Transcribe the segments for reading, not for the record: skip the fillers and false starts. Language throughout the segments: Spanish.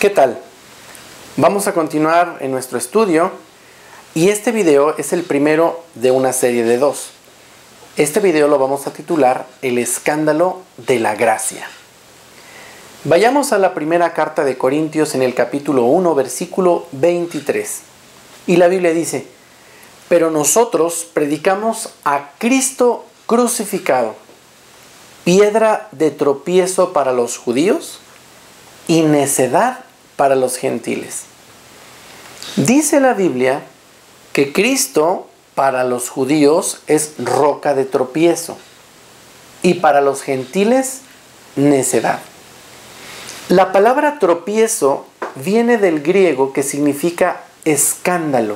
¿Qué tal? Vamos a continuar en nuestro estudio y este video es el primero de una serie de dos. Este video lo vamos a titular El escándalo de la gracia. Vayamos a la primera carta de Corintios en el capítulo 1, versículo 23. Y la Biblia dice: pero nosotros predicamos a Cristo crucificado, piedra de tropiezo para los judíos y necedad para los gentiles. Dice la Biblia que Cristo para los judíos es roca de tropiezo y para los gentiles necedad. La palabra tropiezo viene del griego que significa escándalo.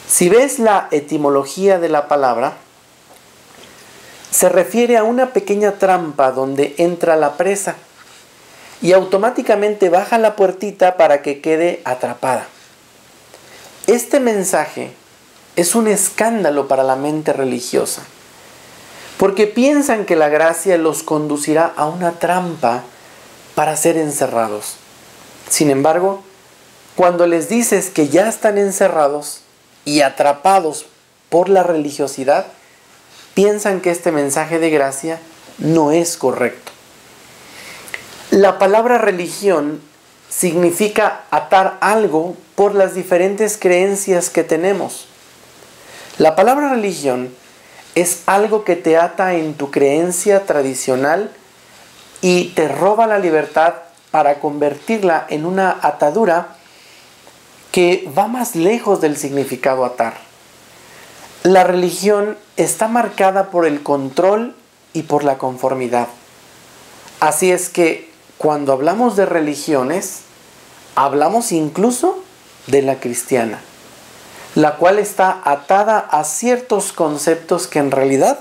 Si ves la etimología de la palabra, se refiere a una pequeña trampa donde entra la presa y automáticamente baja la puertita para que quede atrapada. Este mensaje es un escándalo para la mente religiosa, porque piensan que la gracia los conducirá a una trampa para ser encerrados. Sin embargo, cuando les dices que ya están encerrados y atrapados por la religiosidad, piensan que este mensaje de gracia no es correcto. La palabra religión significa atar algo por las diferentes creencias que tenemos. La palabra religión es algo que te ata en tu creencia tradicional y te roba la libertad para convertirla en una atadura que va más lejos del significado atar. La religión está marcada por el control y por la conformidad. Así es que cuando hablamos de religiones, hablamos incluso de la cristiana, la cual está atada a ciertos conceptos que en realidad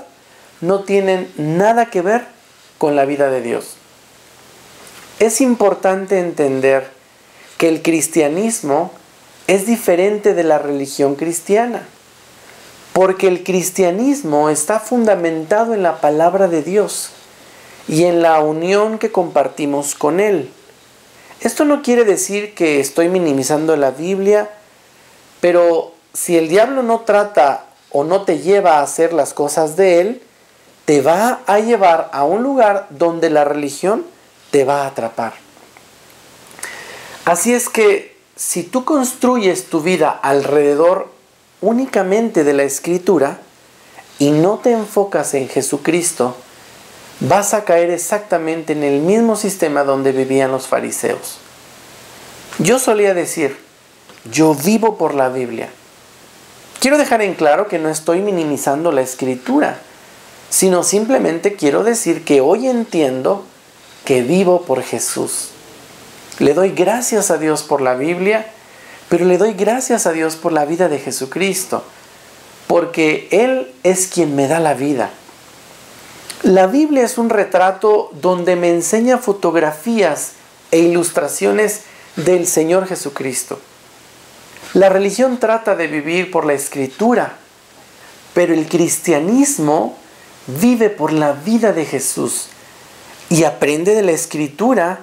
no tienen nada que ver con la vida de Dios. Es importante entender que el cristianismo es diferente de la religión cristiana, porque el cristianismo está fundamentado en la palabra de Dios y en la unión que compartimos con Él. Esto no quiere decir que estoy minimizando la Biblia, pero si el diablo no trata o no te lleva a hacer las cosas de Él, te va a llevar a un lugar donde la religión te va a atrapar. Así es que si tú construyes tu vida alrededor únicamente de la Escritura y no te enfocas en Jesucristo, vas a caer exactamente en el mismo sistema donde vivían los fariseos. Yo solía decir, yo vivo por la Biblia. Quiero dejar en claro que no estoy minimizando la Escritura, sino simplemente quiero decir que hoy entiendo que vivo por Jesús. Le doy gracias a Dios por la Biblia, pero le doy gracias a Dios por la vida de Jesucristo, porque Él es quien me da la vida. La Biblia es un retrato donde me enseña fotografías e ilustraciones del Señor Jesucristo. La religión trata de vivir por la Escritura, pero el cristianismo vive por la vida de Jesús y aprende de la Escritura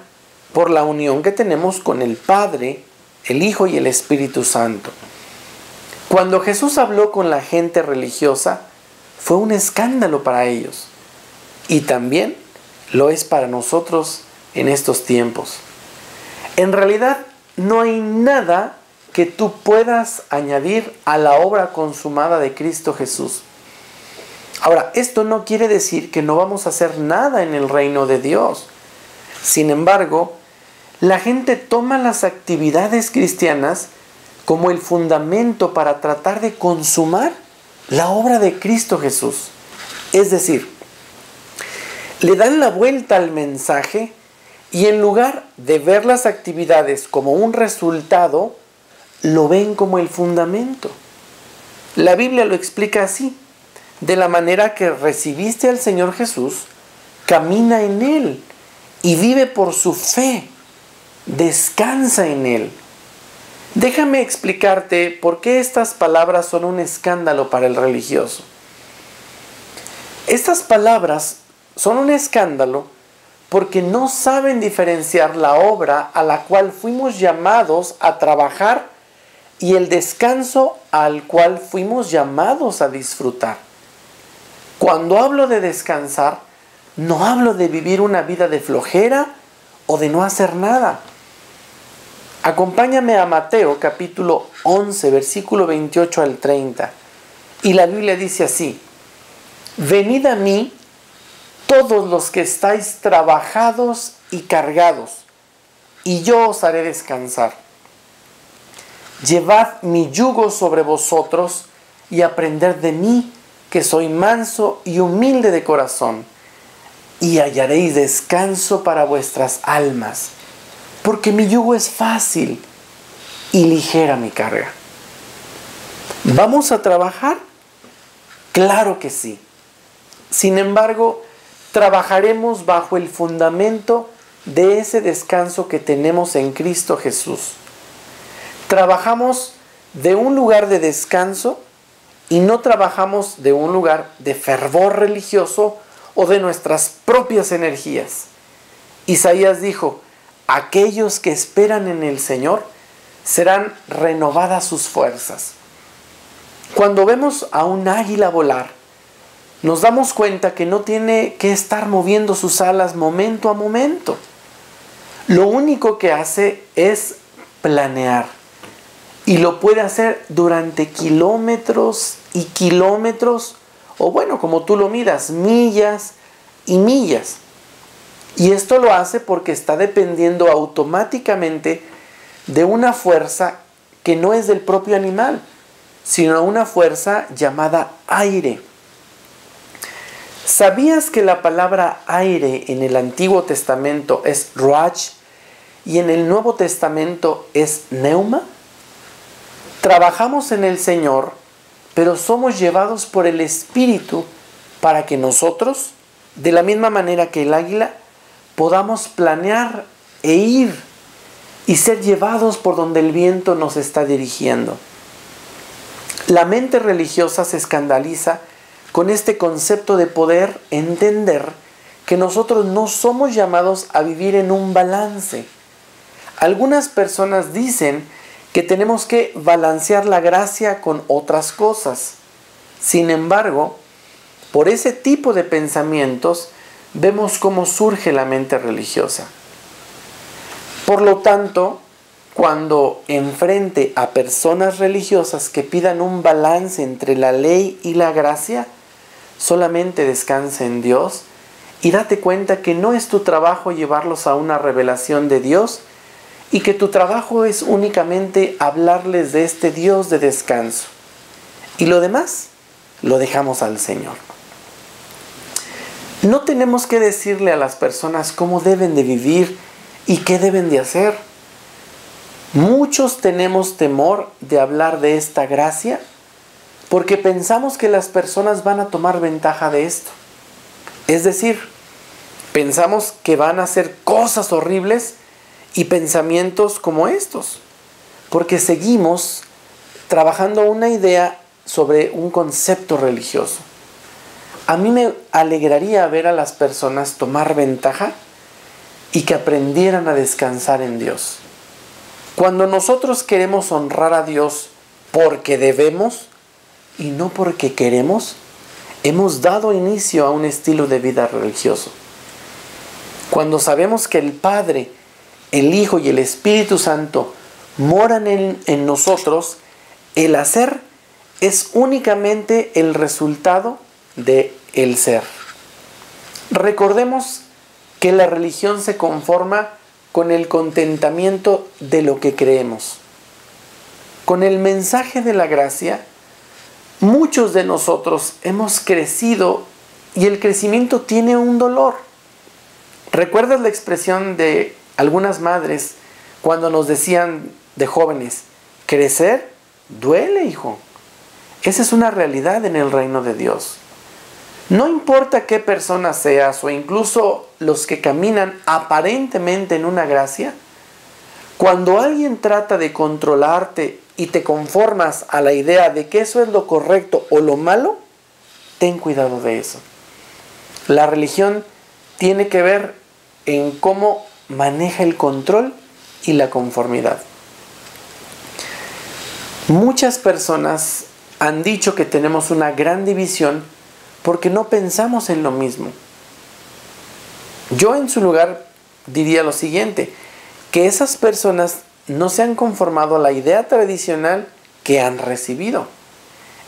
por la unión que tenemos con el Padre, el Hijo y el Espíritu Santo. Cuando Jesús habló con la gente religiosa, fue un escándalo para ellos. Y también lo es para nosotros en estos tiempos. En realidad, no hay nada que tú puedas añadir a la obra consumada de Cristo Jesús. Ahora, esto no quiere decir que no vamos a hacer nada en el reino de Dios. Sin embargo, la gente toma las actividades cristianas como el fundamento para tratar de consumar la obra de Cristo Jesús. Es decir, le dan la vuelta al mensaje y en lugar de ver las actividades como un resultado, lo ven como el fundamento. La Biblia lo explica así: de la manera que recibiste al Señor Jesús, camina en Él y vive por su fe. Descansa en Él. Déjame explicarte por qué estas palabras son un escándalo para el religioso. Estas palabras son un escándalo porque no saben diferenciar la obra a la cual fuimos llamados a trabajar y el descanso al cual fuimos llamados a disfrutar. Cuando hablo de descansar, no hablo de vivir una vida de flojera o de no hacer nada. Acompáñame a Mateo capítulo 11, versículo 28 al 30. Y la Biblia dice así: venid a mí todos los que estáis trabajados y cargados, y yo os haré descansar. Llevad mi yugo sobre vosotros y aprended de mí, que soy manso y humilde de corazón, y hallaréis descanso para vuestras almas, porque mi yugo es fácil y ligera mi carga. ¿Vamos a trabajar? Claro que sí. Sin embargo, trabajaremos bajo el fundamento de ese descanso que tenemos en Cristo Jesús. Trabajamos de un lugar de descanso y no trabajamos de un lugar de fervor religioso o de nuestras propias energías. Isaías dijo: aquellos que esperan en el Señor serán renovadas sus fuerzas. Cuando vemos a un águila volar, nos damos cuenta que no tiene que estar moviendo sus alas momento a momento. Lo único que hace es planear. Y lo puede hacer durante kilómetros y kilómetros, o bueno, como tú lo miras, millas y millas. Y esto lo hace porque está dependiendo automáticamente de una fuerza que no es del propio animal, sino una fuerza llamada aire. ¿Sabías que la palabra aire en el Antiguo Testamento es ruach y en el Nuevo Testamento es pneuma? Trabajamos en el Señor, pero somos llevados por el Espíritu para que nosotros, de la misma manera que el águila, podamos planear e ir y ser llevados por donde el viento nos está dirigiendo. La mente religiosa se escandaliza con este concepto de poder entender que nosotros no somos llamados a vivir en un balance. Algunas personas dicen que tenemos que balancear la gracia con otras cosas. Sin embargo, por ese tipo de pensamientos vemos cómo surge la mente religiosa. Por lo tanto, cuando enfrente a personas religiosas que pidan un balance entre la ley y la gracia, solamente descansa en Dios y date cuenta que no es tu trabajo llevarlos a una revelación de Dios y que tu trabajo es únicamente hablarles de este Dios de descanso. Y lo demás lo dejamos al Señor. No tenemos que decirle a las personas cómo deben de vivir y qué deben de hacer. Muchos tenemos temor de hablar de esta gracia porque pensamos que las personas van a tomar ventaja de esto. Es decir, pensamos que van a hacer cosas horribles y pensamientos como estos, porque seguimos trabajando una idea sobre un concepto religioso. A mí me alegraría ver a las personas tomar ventaja y que aprendieran a descansar en Dios. Cuando nosotros queremos honrar a Dios porque debemos y no porque queremos, hemos dado inicio a un estilo de vida religioso. Cuando sabemos que el Padre, el Hijo y el Espíritu Santo moran en nosotros, el hacer es únicamente el resultado del ser. Recordemos que la religión se conforma con el contentamiento de lo que creemos. Con el mensaje de la gracia, muchos de nosotros hemos crecido y el crecimiento tiene un dolor. ¿Recuerdas la expresión de algunas madres cuando nos decían de jóvenes: crecer duele, hijo? Esa es una realidad en el reino de Dios. No importa qué persona seas o incluso los que caminan aparentemente en una gracia, cuando alguien trata de controlarte y te conformas a la idea de que eso es lo correcto o lo malo, ten cuidado de eso. La religión tiene que ver en cómo maneja el control y la conformidad. Muchas personas han dicho que tenemos una gran división porque no pensamos en lo mismo. Yo en su lugar diría lo siguiente, que esas personas no se han conformado a la idea tradicional que han recibido.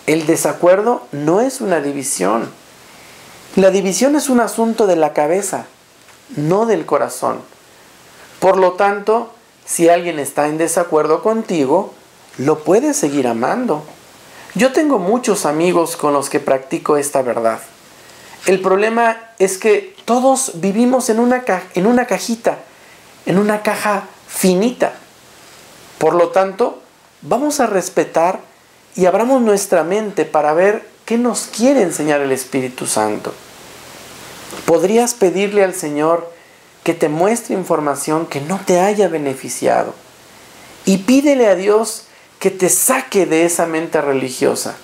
El desacuerdo no es una división. La división es un asunto de la cabeza, no del corazón. Por lo tanto, si alguien está en desacuerdo contigo, lo puedes seguir amando. Yo tengo muchos amigos con los que practico esta verdad. El problema es que todos vivimos en una cajita, en una caja finita. Por lo tanto, vamos a respetar y abramos nuestra mente para ver qué nos quiere enseñar el Espíritu Santo. Podrías pedirle al Señor que te muestre información que no te haya beneficiado. Y pídele a Dios que te saque de esa mente religiosa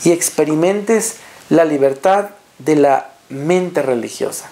y experimentes la libertad de la mente religiosa.